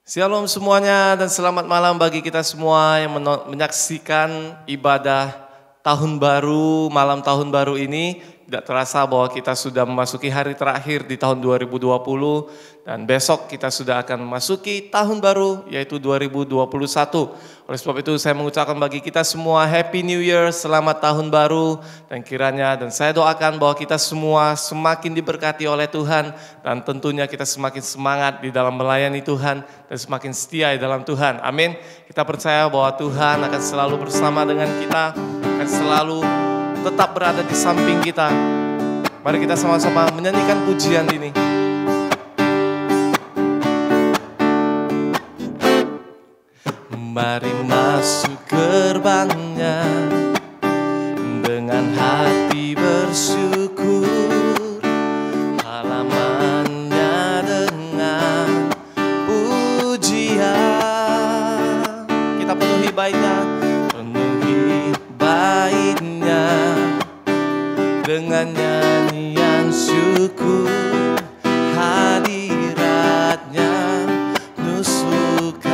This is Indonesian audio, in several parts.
Shalom semuanya dan selamat malam bagi kita semua yang menyaksikan ibadah tahun baru, malam tahun baru ini. Tidak terasa bahwa kita sudah memasuki hari terakhir di tahun 2020 dan besok kita sudah akan memasuki tahun baru yaitu 2021. Oleh sebab itu saya mengucapkan bagi kita semua Happy New Year, selamat tahun baru dan saya doakan bahwa kita semua semakin diberkati oleh Tuhan dan tentunya kita semakin semangat di dalam melayani Tuhan dan semakin setia di dalam Tuhan. Amin. Kita percaya bahwa Tuhan akan selalu bersama dengan kita, akan selalu tetap berada di samping kita. Mari kita sama-sama menyanyikan pujian ini. Mari masuk gerbangnya dengan hati bersyukur, halamannya dengan pujian. Kita penuhi baitnya, dengan nyanyian syukur, hadiratnya penuh sukacita.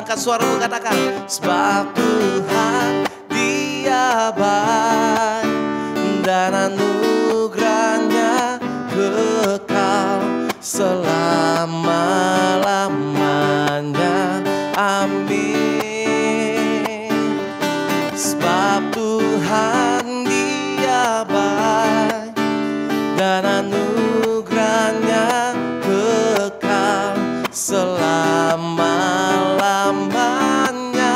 Angkat suaramu katakan, sebab Tuhan Dia baik dan anugerahnya kekal selama-lamanya. Amin. Sebab Tuhan Dia baik dan anugerahnya kekal selama-lamanya.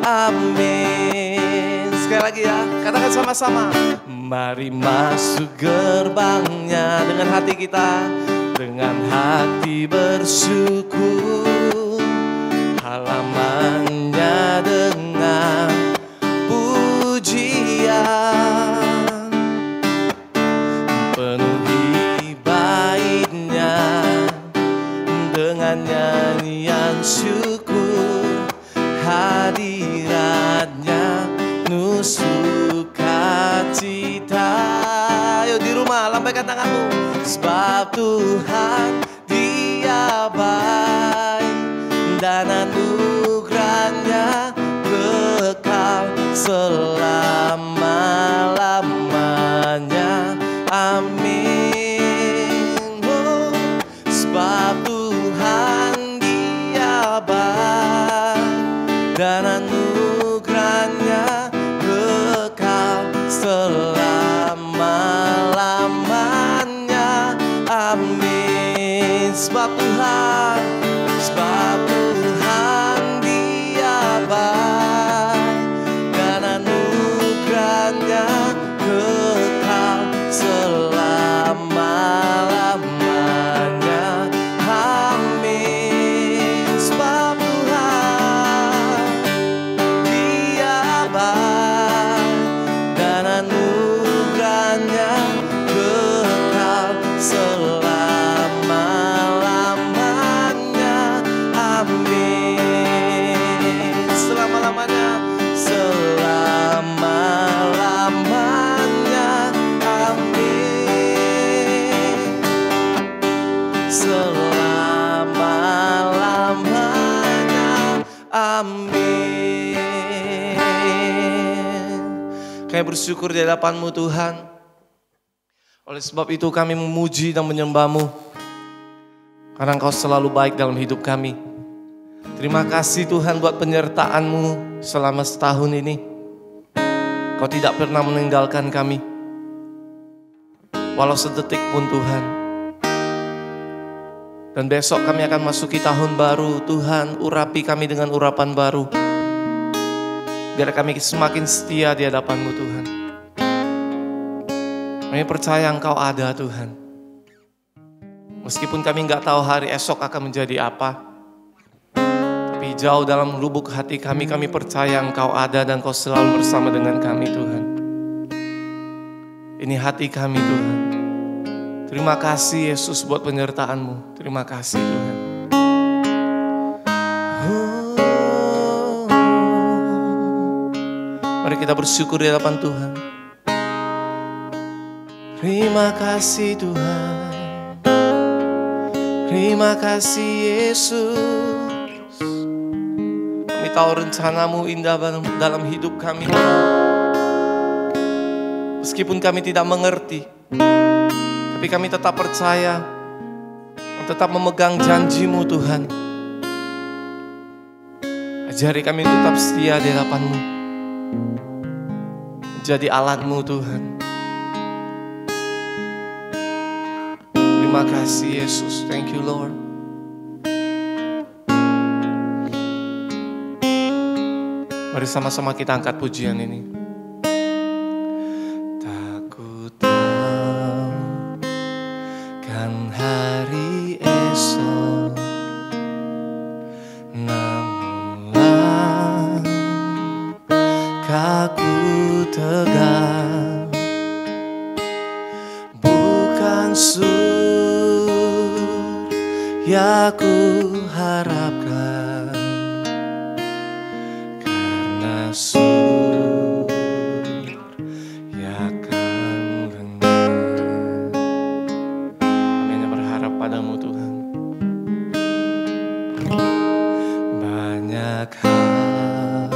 Amin. Sekali lagi ya, katakan sama-sama. Mari masuk gerbangnya dengan hati kita, dengan hati bersyukur, halamannya dengan pujian, penuhi baitnya dengan nyanyian syukur, hadiratnya penuh sukacita. Ayo di rumah lambaikan tanganmu. Sebab Tuhan Dia baik dan anugerahnya kekal selama-lamanya. Amin. Oh, sebab Tuhan Dia baik dan anugerahnya kekal selama-lamanya. Amin. Sebab Tuhan Dia baik dan anugerahnya kekal selama-lamanya. Amin. Sebab Tuhan Dia baik dan anugerahnya kekal selama-lamanya. Amin. Selama-lamanya, selama-lamanya. Amin. Selama-lamanya. Amin. Kami bersyukur di hadapan-Mu Tuhan. Oleh sebab itu kami memuji dan menyembah-Mu, karena Engkau selalu baik dalam hidup kami. Terima kasih Tuhan buat penyertaan-Mu selama setahun ini. Kau tidak pernah meninggalkan kami, walau sedetik pun Tuhan. Dan besok kami akan masuki tahun baru. Tuhan, urapi kami dengan urapan baru, biar kami semakin setia di hadapan-Mu Tuhan. Kami percaya Engkau ada Tuhan. Meskipun kami nggak tahu hari esok akan menjadi apa, tapi jauh dalam lubuk hati kami percaya Engkau ada dan Engkau selalu bersama dengan kami Tuhan. Ini hati kami Tuhan. Terima kasih Yesus buat penyertaan-Mu. Terima kasih Tuhan. Mari kita bersyukur di hadapan Tuhan. Terima kasih Tuhan. Terima kasih Yesus. Kami tahu rencana-Mu indah dalam hidup kami. Meskipun kami tidak mengerti, tapi kami tetap percaya, tetap memegang janji-Mu Tuhan. Ajari kami tetap setia di hadapan-Mu, menjadi alat-Mu Tuhan. Terima kasih Yesus, thank you Lord. Mari sama-sama kita angkat pujian ini. Tak ku tahu kan hari esok, namun langkahku tegak, bukan ya ku harapkan, karena ya kan lenyap. Kami hanya berharap padamu Tuhan. Banyak hal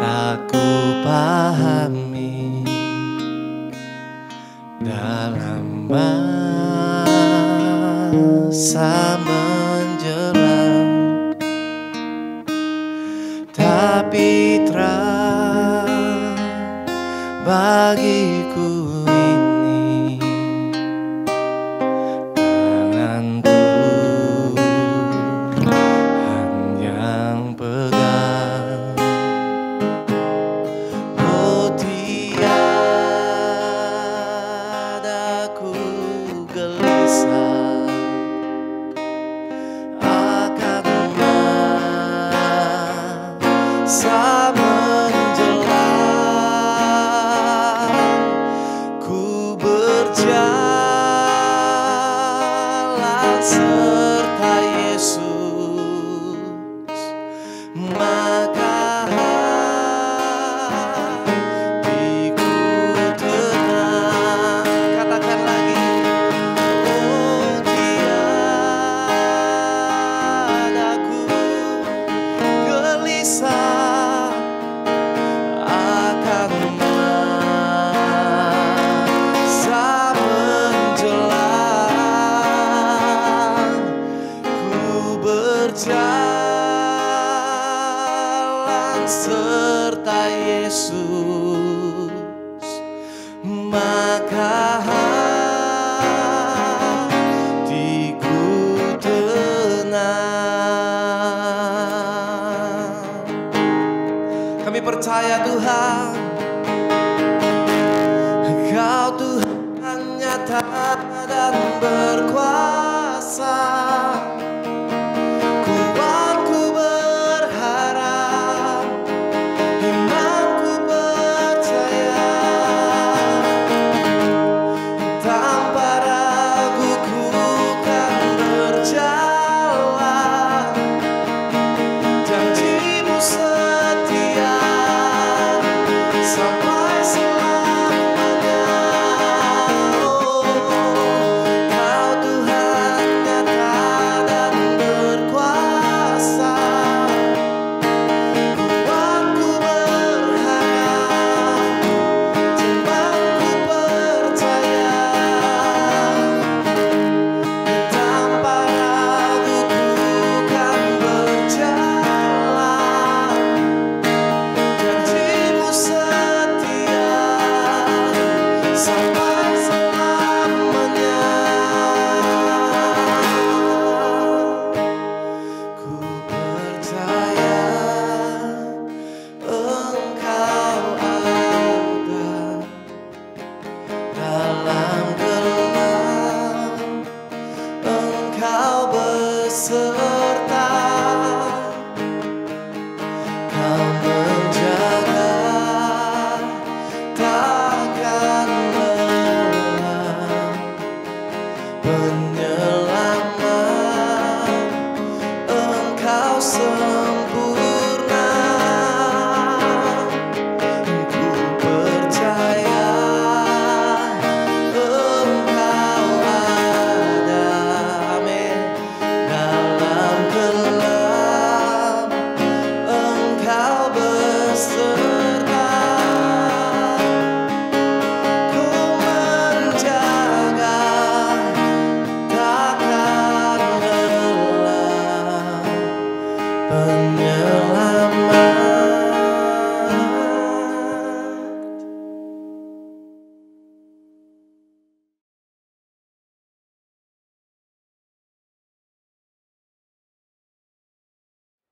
tak ku pahami dalam masa menjelang, tapi terang bagiku ini tangan Tuhan yang pegang. Oh tiada ku gelisah masa menjelang, ku berjalan serta Yesus, maka hatiku tenang. Katakan lagi, oh tiada ku gelisah akan masa menjelang, ku berjalan serta Yesus, maka hatiku tenang. Kami percaya Tuhan, Engkau Tuhan nyata dan berkuasa. Kuatku berharap, imanku percaya, tanpa ragu ku kan berjalan. Janji-Mu setia sampai selamanya. Oh, Kau Tuhan nyata dan berkuasa. Kuatku berharap, imanku percaya, tanpa ragu ku kan berjalan. Janji-Mu setia sampai selamanya. Ku percaya Engkau ada dalam gelap, Engkau beserta, Kau menjaga takkan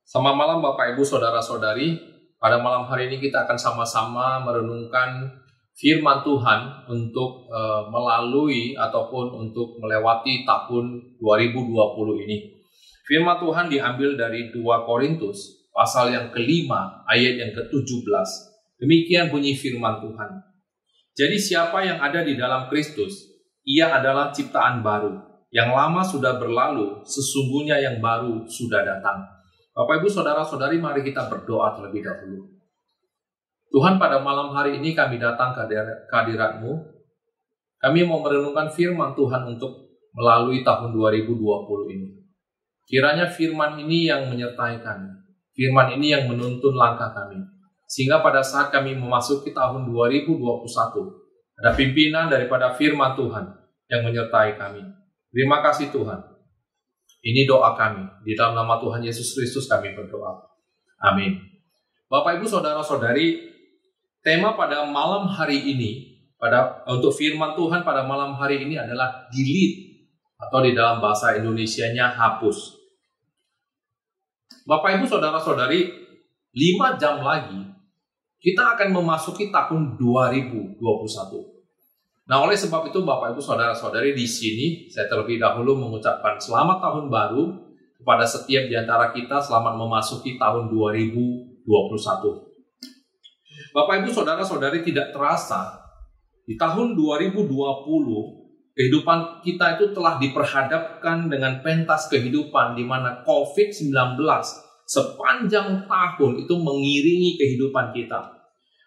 Selamat malam Bapak Ibu Saudara-saudari. Pada malam hari ini kita akan sama-sama merenungkan firman Tuhan untuk melalui ataupun untuk melewati tahun 2020 ini. Firman Tuhan diambil dari 2 Korintus pasal yang kelima ayat yang ke-17. Demikian bunyi firman Tuhan. Jadi siapa yang ada di dalam Kristus, ia adalah ciptaan baru. Yang lama sudah berlalu, sesungguhnya yang baru sudah datang. Bapak Ibu Saudara-saudari, mari kita berdoa terlebih dahulu. Tuhan, pada malam hari ini kami datang ke hadirat-Mu. Kami mau merenungkan firman Tuhan untuk melalui tahun 2020 ini. Kiranya firman ini yang menyertai kami. Firman ini yang menuntun langkah kami. Sehingga pada saat kami memasuki tahun 2021, ada pimpinan daripada firman Tuhan yang menyertai kami. Terima kasih Tuhan. Ini doa kami. Di dalam nama Tuhan Yesus Kristus kami berdoa. Amin. Bapak Ibu Saudara-saudari, tema pada malam hari ini, untuk firman Tuhan pada malam hari ini adalah delete, atau di dalam bahasa Indonesianya hapus. Bapak Ibu Saudara-saudari, 5 jam lagi, kita akan memasuki tahun 2021. Nah, oleh sebab itu Bapak Ibu Saudara-saudari, di sini saya terlebih dahulu mengucapkan selamat tahun baru kepada setiap di antara kita, selamat memasuki tahun 2021. Bapak Ibu Saudara-saudari, tidak terasa di tahun 2020 kehidupan kita itu telah diperhadapkan dengan pentas kehidupan di mana COVID-19 sepanjang tahun itu mengiringi kehidupan kita.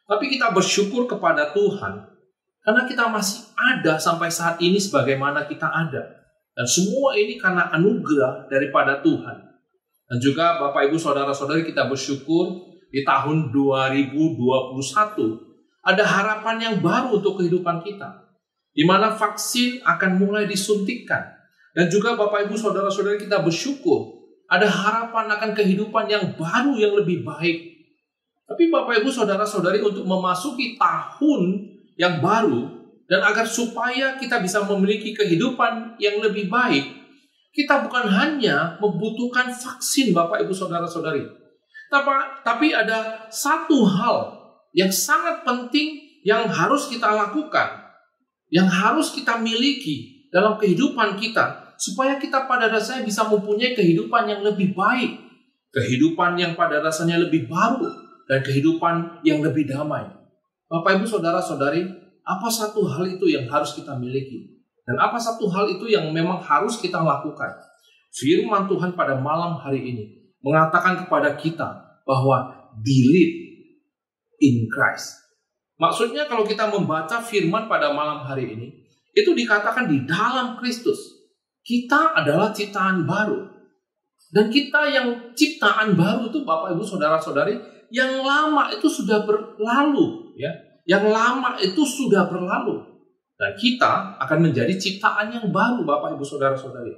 Tapi kita bersyukur kepada Tuhan karena kita masih ada sampai saat ini sebagaimana kita ada. Dan semua ini karena anugerah daripada Tuhan. Dan juga Bapak Ibu Saudara-saudari, kita bersyukur di tahun 2021 ada harapan yang baru untuk kehidupan kita. Di mana vaksin akan mulai disuntikkan. Dan juga Bapak Ibu Saudara-saudari, kita bersyukur ada harapan akan kehidupan yang baru yang lebih baik. Tapi Bapak Ibu Saudara-saudari, untuk memasuki tahun yang baru, dan agar supaya kita bisa memiliki kehidupan yang lebih baik, kita bukan hanya membutuhkan vaksin Bapak Ibu Saudara-saudari. Tapi ada satu hal yang sangat penting yang harus kita lakukan, yang harus kita miliki dalam kehidupan kita, supaya kita pada dasarnya bisa mempunyai kehidupan yang lebih baik, kehidupan yang pada dasarnya lebih baru, dan kehidupan yang lebih damai. Bapak Ibu Saudara-saudari, apa satu hal itu yang harus kita miliki? Dan apa satu hal itu yang memang harus kita lakukan? Firman Tuhan pada malam hari ini mengatakan kepada kita bahwa delete in Christ. Maksudnya kalau kita membaca firman pada malam hari ini, itu dikatakan di dalam Kristus. Kita adalah ciptaan baru. Dan kita yang ciptaan baru itu Bapak Ibu Saudara-saudari, yang lama itu sudah berlalu, ya. Yang lama itu sudah berlalu. Dan kita akan menjadi ciptaan yang baru, Bapak Ibu Saudara-saudari.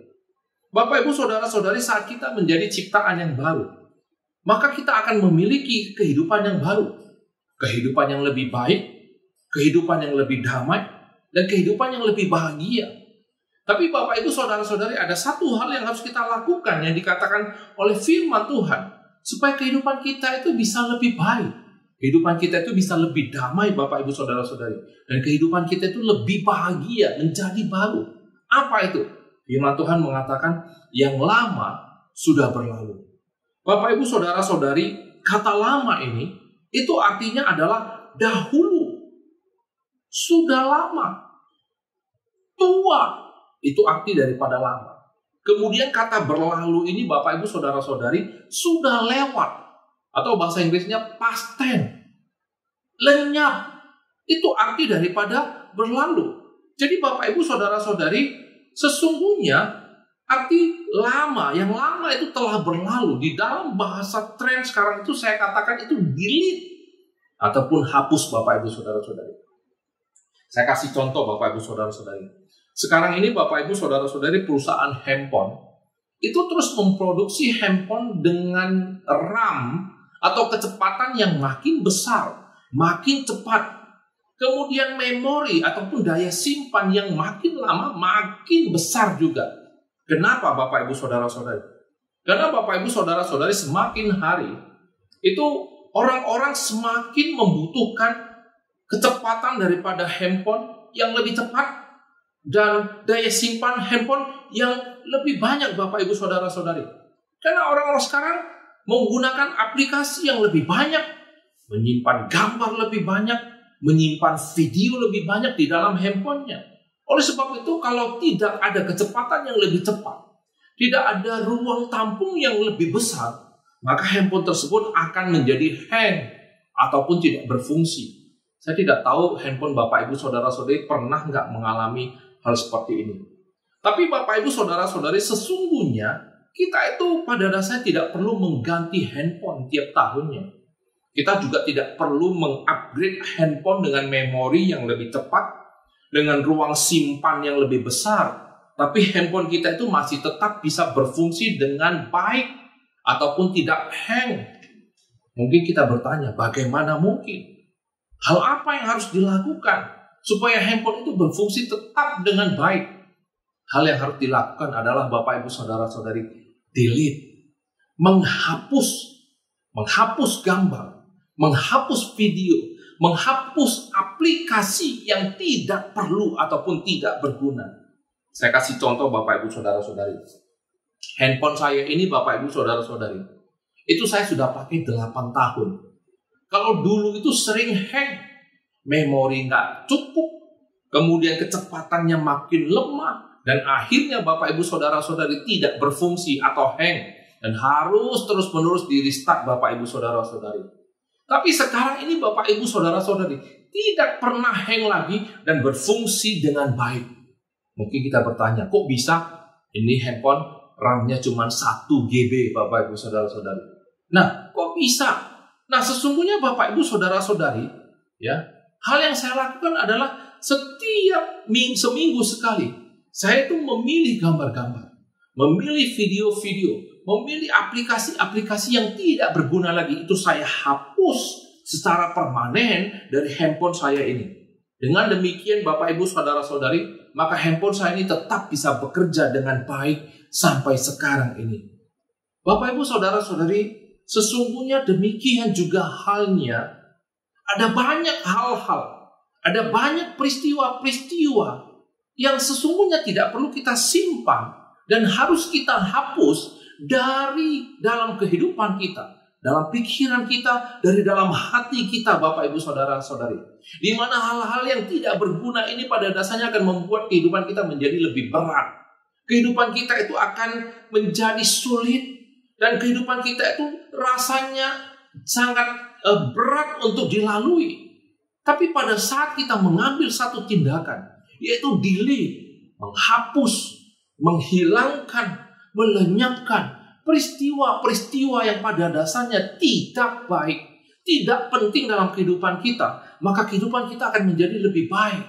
Bapak Ibu Saudara-saudari, saat kita menjadi ciptaan yang baru, maka kita akan memiliki kehidupan yang baru. Kehidupan yang lebih baik, kehidupan yang lebih damai, dan kehidupan yang lebih bahagia. Tapi Bapak Ibu Saudara-saudari, ada satu hal yang harus kita lakukan yang dikatakan oleh firman Tuhan, supaya kehidupan kita itu bisa lebih baik. Kehidupan kita itu bisa lebih damai Bapak Ibu Saudara-saudari. Dan kehidupan kita itu lebih bahagia, menjadi baru. Apa itu? Firman Tuhan mengatakan yang lama sudah berlalu. Bapak Ibu Saudara-saudari, kata lama ini itu artinya adalah dahulu. Sudah lama. Tua. Itu arti daripada lama. Kemudian kata berlalu ini Bapak Ibu Saudara-saudari sudah lewat. Atau bahasa Inggrisnya past tense. Lenyap. Itu arti daripada berlalu. Jadi Bapak Ibu Saudara-saudari, sesungguhnya arti lama, yang lama itu telah berlalu. Di dalam bahasa tren sekarang itu saya katakan itu delete. Ataupun hapus Bapak Ibu Saudara-saudari. Saya kasih contoh Bapak Ibu Saudara-saudari. Sekarang ini Bapak Ibu Saudara-saudari, perusahaan handphone itu terus memproduksi handphone dengan RAM atau kecepatan yang makin besar, makin cepat. Kemudian memori ataupun daya simpan yang makin lama makin besar juga. Kenapa Bapak Ibu Saudara-saudari? Karena Bapak Ibu Saudara-saudari, semakin hari itu orang-orang semakin membutuhkan kecepatan daripada handphone yang lebih cepat dan daya simpan handphone yang lebih banyak, Bapak Ibu Saudara-saudari. Karena orang-orang sekarang menggunakan aplikasi yang lebih banyak, menyimpan gambar lebih banyak, menyimpan video lebih banyak di dalam handphonenya. Oleh sebab itu, kalau tidak ada kecepatan yang lebih cepat, tidak ada ruang tampung yang lebih besar, maka handphone tersebut akan menjadi hang ataupun tidak berfungsi. Saya tidak tahu handphone Bapak Ibu Saudara-saudari pernah nggak mengalami hal seperti ini. Tapi Bapak Ibu Saudara-saudari, sesungguhnya kita itu pada dasarnya tidak perlu mengganti handphone tiap tahunnya. Kita juga tidak perlu mengupgrade handphone dengan memori yang lebih cepat, dengan ruang simpan yang lebih besar. Tapi handphone kita itu masih tetap bisa berfungsi dengan baik ataupun tidak hang. Mungkin kita bertanya, bagaimana mungkin? Hal apa yang harus dilakukan supaya handphone itu berfungsi tetap dengan baik? Hal yang harus dilakukan adalah Bapak Ibu Saudara-saudari, delete, menghapus gambar, menghapus video, menghapus aplikasi yang tidak perlu ataupun tidak berguna. Saya kasih contoh Bapak Ibu Saudara-saudari. Handphone saya ini Bapak Ibu Saudara-saudari, itu saya sudah pakai 8 tahun. Kalau dulu itu sering hang, memori nggak cukup, kemudian kecepatannya makin lemah, dan akhirnya Bapak Ibu Saudara-saudari tidak berfungsi atau hang, dan harus terus-menerus di-restart Bapak Ibu Saudara-saudari. Tapi sekarang ini Bapak Ibu Saudara-saudari tidak pernah hang lagi dan berfungsi dengan baik. Mungkin kita bertanya, kok bisa? Ini handphone RAM-nya cuma 1 GB Bapak Ibu Saudara-saudari. Nah, kok bisa? Nah, sesungguhnya Bapak Ibu Saudara-saudari, ya, hal yang saya lakukan adalah setiap seminggu sekali, saya itu memilih gambar-gambar, memilih video-video, memilih aplikasi-aplikasi yang tidak berguna lagi. Itu saya hapus secara permanen dari handphone saya ini. Dengan demikian Bapak Ibu Saudara-saudari, maka handphone saya ini tetap bisa bekerja dengan baik sampai sekarang ini. Bapak Ibu Saudara-saudari, sesungguhnya demikian juga halnya. Ada banyak hal-hal, ada banyak peristiwa-peristiwa yang sesungguhnya tidak perlu kita simpan dan harus kita hapus dari dalam kehidupan kita, dalam pikiran kita, dari dalam hati kita, Bapak Ibu Saudara-saudari. Di mana hal-hal yang tidak berguna ini pada dasarnya akan membuat kehidupan kita menjadi lebih berat. Kehidupan kita itu akan menjadi sulit. Dan kehidupan kita itu rasanya sangat berat untuk dilalui. Tapi pada saat kita mengambil satu tindakan, yaitu delete, menghapus, menghilangkan, melenyapkan peristiwa-peristiwa yang pada dasarnya tidak baik, tidak penting dalam kehidupan kita, maka kehidupan kita akan menjadi lebih baik.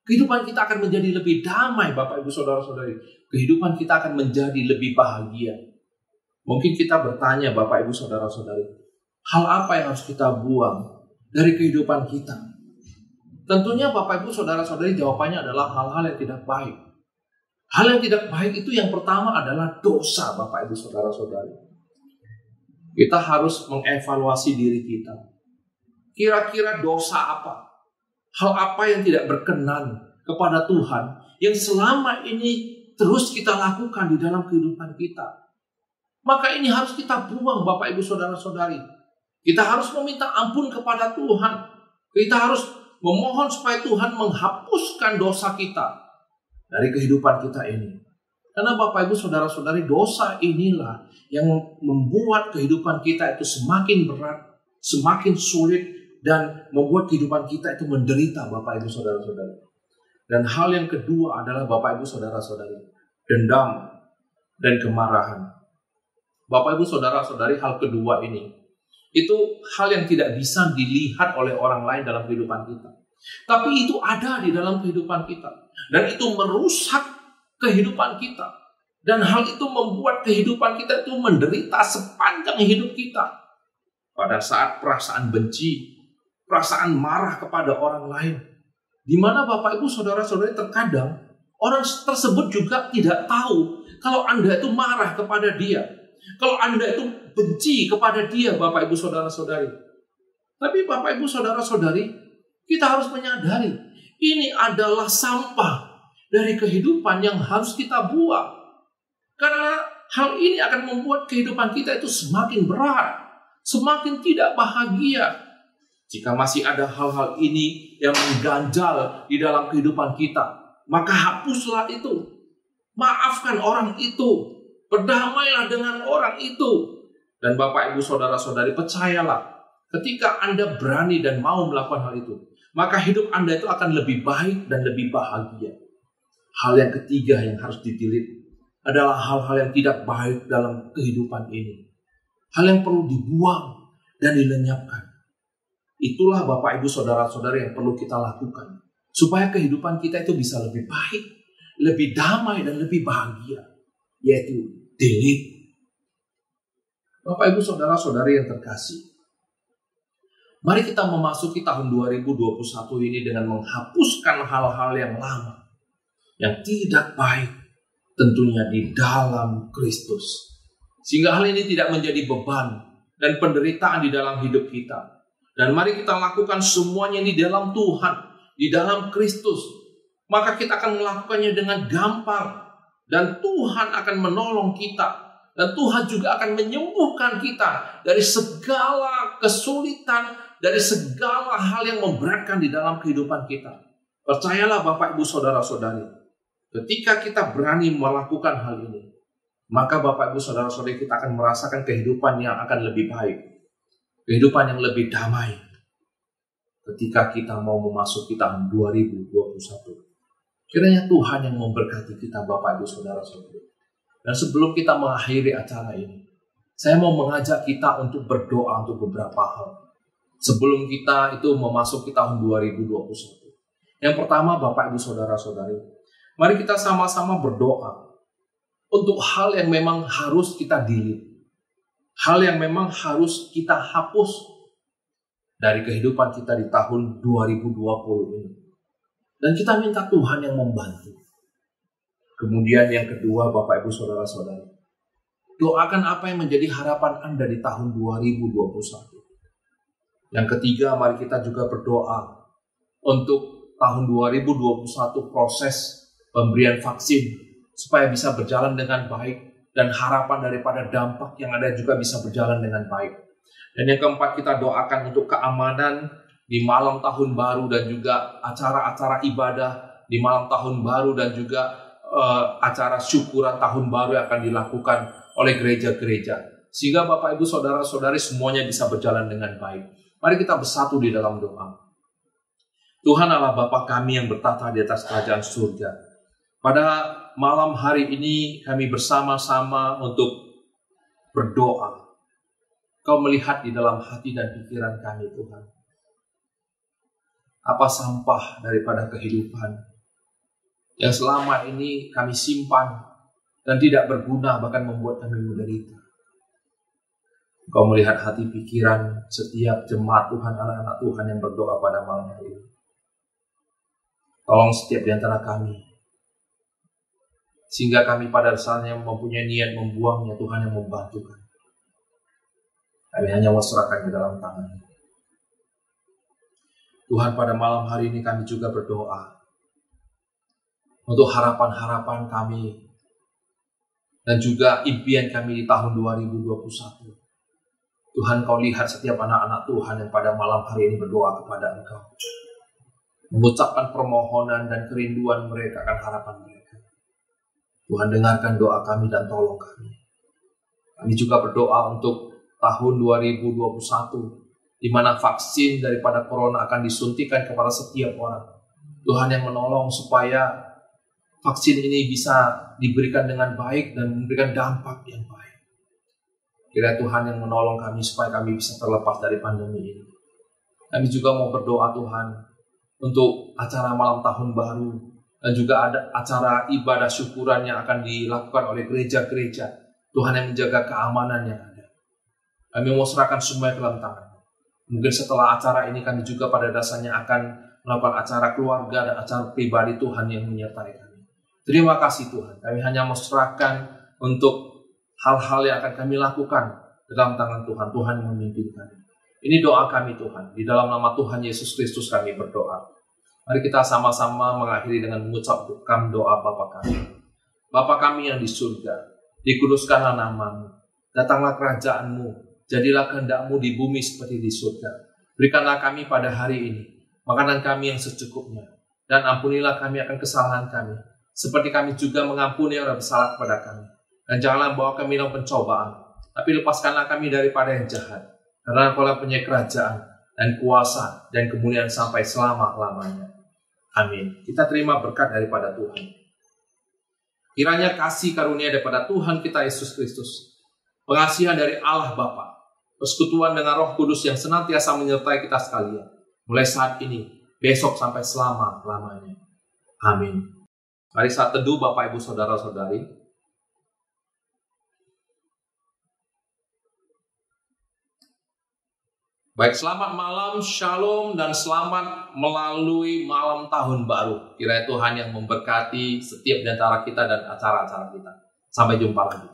Kehidupan kita akan menjadi lebih damai, Bapak Ibu Saudara-saudari. Kehidupan kita akan menjadi lebih bahagia. Mungkin kita bertanya Bapak Ibu Saudara-saudari, hal apa yang harus kita buang dari kehidupan kita? Tentunya Bapak Ibu Saudara-saudari, jawabannya adalah hal-hal yang tidak baik. Hal yang tidak baik itu yang pertama adalah dosa, Bapak Ibu Saudara-saudari. Kita harus mengevaluasi diri kita. Kira-kira dosa apa? Hal apa yang tidak berkenan kepada Tuhan yang selama ini terus kita lakukan di dalam kehidupan kita? Maka ini harus kita buang, Bapak Ibu Saudara-saudari. Kita harus meminta ampun kepada Tuhan. Kita harus memohon supaya Tuhan menghapuskan dosa kita dari kehidupan kita ini. Karena Bapak Ibu Saudara-saudari, dosa inilah yang membuat kehidupan kita itu semakin berat, semakin sulit, dan membuat kehidupan kita itu menderita, Bapak Ibu Saudara-saudari. Dan hal yang kedua adalah Bapak Ibu Saudara-saudari, dendam dan kemarahan. Bapak Ibu Saudara-saudari, hal kedua ini, itu hal yang tidak bisa dilihat oleh orang lain dalam kehidupan kita. Tapi itu ada di dalam kehidupan kita. Dan itu merusak kehidupan kita. Dan hal itu membuat kehidupan kita itu menderita sepanjang hidup kita. Pada saat perasaan benci, perasaan marah kepada orang lain. Di mana Bapak Ibu Saudara-saudari, terkadang orang tersebut juga tidak tahu kalau Anda itu marah kepada dia. Kalau Anda itu benci kepada dia, Bapak Ibu Saudara-saudari. Tapi Bapak Ibu Saudara-saudari, kita harus menyadari ini adalah sampah dari kehidupan yang harus kita buang. Karena hal ini akan membuat kehidupan kita itu semakin berat, semakin tidak bahagia. Jika masih ada hal-hal ini yang mengganjal di dalam kehidupan kita, maka hapuslah itu. Maafkan orang itu. Berdamailah dengan orang itu. Dan Bapak Ibu Saudara-saudari, percayalah, ketika Anda berani dan mau melakukan hal itu, maka hidup Anda itu akan lebih baik dan lebih bahagia. Hal yang ketiga yang harus ditilik adalah hal-hal yang tidak baik dalam kehidupan ini. Hal yang perlu dibuang dan dilenyapkan. Itulah Bapak Ibu Saudara-saudari yang perlu kita lakukan. Supaya kehidupan kita itu bisa lebih baik, lebih damai dan lebih bahagia. Yaitu delete. Bapak Ibu Saudara-saudari yang terkasih, mari kita memasuki tahun 2021 ini dengan menghapuskan hal-hal yang lama, yang tidak baik, tentunya di dalam Kristus. Sehingga hal ini tidak menjadi beban dan penderitaan di dalam hidup kita. Dan mari kita lakukan semuanya ini di dalam Tuhan, di dalam Kristus. Maka kita akan melakukannya dengan gampang. Dan Tuhan akan menolong kita. Dan Tuhan juga akan menyembuhkan kita dari segala kesulitan, dari segala hal yang memberatkan di dalam kehidupan kita. Percayalah Bapak Ibu Saudara-saudari, ketika kita berani melakukan hal ini, maka Bapak Ibu Saudara-saudari kita akan merasakan kehidupan yang akan lebih baik. Kehidupan yang lebih damai. Ketika kita mau memasuki tahun 2021. Kiranya Tuhan yang memberkati kita Bapak Ibu Saudara-saudari. Dan sebelum kita mengakhiri acara ini, saya mau mengajak kita untuk berdoa untuk beberapa hal. Sebelum kita itu memasuki tahun 2021. Yang pertama Bapak Ibu Saudara-saudari, mari kita sama-sama berdoa untuk hal yang memang harus kita delete. Hal yang memang harus kita hapus dari kehidupan kita di tahun 2020 ini. Dan kita minta Tuhan yang membantu. Kemudian yang kedua Bapak Ibu Saudara-saudari, doakan apa yang menjadi harapan Anda di tahun 2021. Yang ketiga, mari kita juga berdoa untuk tahun 2021 proses pemberian vaksin supaya bisa berjalan dengan baik. Dan harapan daripada dampak yang ada juga bisa berjalan dengan baik. Dan yang keempat, kita doakan untuk keamanan di malam tahun baru dan juga acara-acara ibadah di malam tahun baru dan juga acara syukuran tahun baru yang akan dilakukan oleh gereja-gereja. Sehingga Bapak Ibu Saudara-saudari semuanya bisa berjalan dengan baik. Mari kita bersatu di dalam doa. Tuhan Allah Bapa kami yang bertata di atas kerajaan surga. Pada malam hari ini kami bersama-sama untuk berdoa. Kau melihat di dalam hati dan pikiran kami Tuhan. Apa sampah daripada kehidupan yang selama ini kami simpan dan tidak berguna bahkan membuat kami menderita. Kau melihat hati pikiran setiap jemaat Tuhan, anak-anak Tuhan yang berdoa pada malam hari ini. Tolong setiap di antara kami. Sehingga kami pada dasarnya mempunyai niat membuangnya, Tuhan yang membantu kami. Kami hanya wasrahkan di dalam tangan. Tuhan, pada malam hari ini kami juga berdoa untuk harapan-harapan kami dan juga impian kami di tahun 2021. Tuhan, Kau lihat setiap anak-anak Tuhan yang pada malam hari ini berdoa kepada Engkau. Mengucapkan permohonan dan kerinduan mereka akan harapan mereka. Tuhan, dengarkan doa kami dan tolong kami. Kami juga berdoa untuk tahun 2021, di mana vaksin daripada corona akan disuntikan kepada setiap orang. Tuhan yang menolong supaya vaksin ini bisa diberikan dengan baik dan memberikan dampak yang baik. Kiranya Tuhan yang menolong kami supaya kami bisa terlepas dari pandemi ini. Kami juga mau berdoa Tuhan untuk acara malam tahun baru. Dan juga ada acara ibadah syukuran yang akan dilakukan oleh gereja-gereja. Tuhan yang menjaga keamanan yang ada. Kami mau serahkan semuanya ke dalam tangan. Mungkin setelah acara ini kami juga pada dasarnya akan melakukan acara keluarga dan acara pribadi Tuhan yang menyertai kami. Terima kasih Tuhan. Kami hanya mau serahkan untuk hal-hal yang akan kami lakukan dalam tangan Tuhan. Tuhan yang memimpin kami. Ini doa kami Tuhan. Di dalam nama Tuhan Yesus Kristus kami berdoa. Mari kita sama-sama mengakhiri dengan mengucapkan doa Bapa kami. Bapa kami yang di surga, dikuduskanlah nama-Mu. Datanglah kerajaan-Mu, jadilah kehendak-Mu di bumi seperti di surga. Berikanlah kami pada hari ini makanan kami yang secukupnya. Dan ampunilah kami akan kesalahan kami, seperti kami juga mengampuni orang bersalah kepada kami. Dan janganlah bawa kami dalam pencobaan, tapi lepaskanlah kami daripada yang jahat. Karena Engkau-lah punya kerajaan dan kuasa dan kemuliaan sampai selama-lamanya. Amin. Kita terima berkat daripada Tuhan. Kiranya kasih karunia daripada Tuhan kita Yesus Kristus, pengasihan dari Allah Bapa, persekutuan dengan Roh Kudus yang senantiasa menyertai kita sekalian, mulai saat ini, besok sampai selama-lamanya. Amin. Mari saat teduh Bapak Ibu Saudara-saudari. Baik, selamat malam, shalom, dan selamat melalui malam tahun baru. Kiranya Tuhan yang memberkati setiap di antara kita dan acara-acara kita. Sampai jumpa lagi.